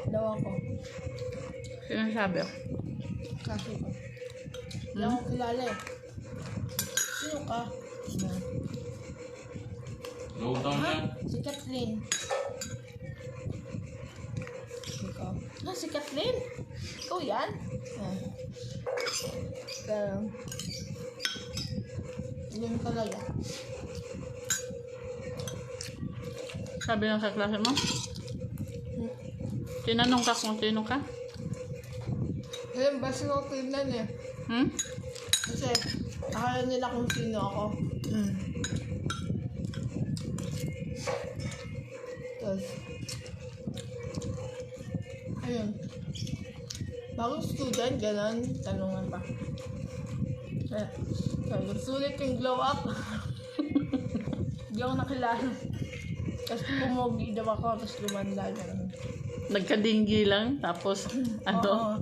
daw ako. Sinasabi ako. Kasi ko. Hindi ako kilala eh. Sino ka? Low down Ha? yan. Si Kathleen. Ikaw. Ah, si Kathleen? Ikaw yan? Ah. Pero, yun talaga. Sabi ng sa klase mo? Tinanong ka kung sino ka? Ayun, basta ko tingnan eh. Hmm? Kasi, akala nila kung sino ako. Tapos, ayun. Bagong student, gano'n, tanungan pa. Eh, sulit yung glow up. Hindi ako nakilala. Tapos pumogi daw ako, tapos lumanda gano'n. Nagkadinggi lang, tapos ano?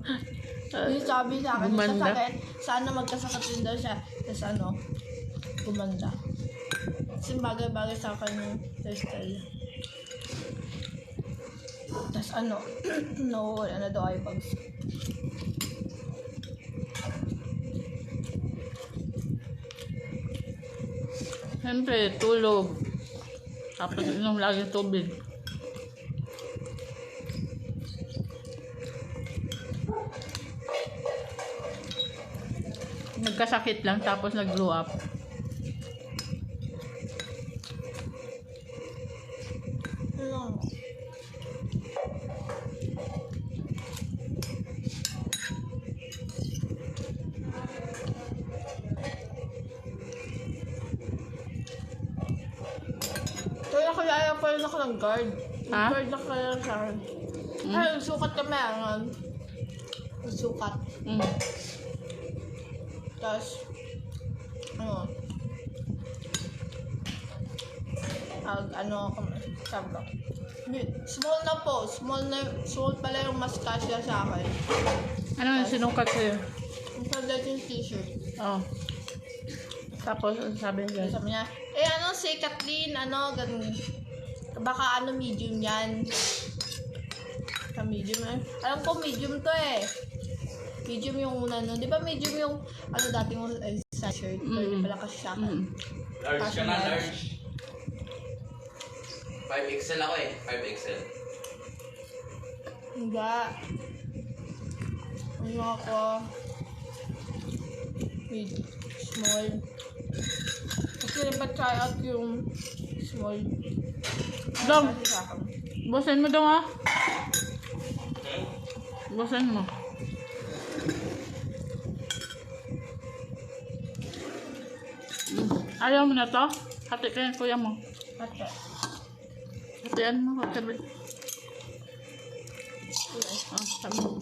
Yung sabi sa akin, Gumanda. sakit, sana magkasakit din daw siya. Tapos ano, gumanda. Kasi bagay-bagay sa akin yung hairstyle. Tapos ano, nawawala na daw eyebags. Siyempre, tulog. Tapos inom lagi tubig. Nagkasakit lang, tapos nag-grow up. Ano? Kaya nakilala pa rin ako ng guard. Ha? Guard na kaya sa akin. Ay, sukat kami ang sukat. Tapos, ano, ano kami, sabi ko. Small na po, small pala yung mas kasya sa akin. Ano yung sinukat sa'yo? Yung pala yung t-shirt. Oh. Tapos, sabi niya, Sabi niya, ano si Kathleen, ano, ganun. Baka ano, medium yan. Sa medium eh. Alam ko medium to eh. Medium yung una nun. Di ba medium yung, ano, dating yung sa shirt. Pero di pala kasi sa akin. Large ka na, large. 5XL ako eh. 5XL. Hindi. Ano ako? Small. Kasi nagpa-try out yung small. Dog. Kasi sa akin. Busin mo daw ah. Busin mo. Ayaw mo na to? Hati ka yung kuya mo. Ate. Hatian mo. Sabi. Oh, sabi mo.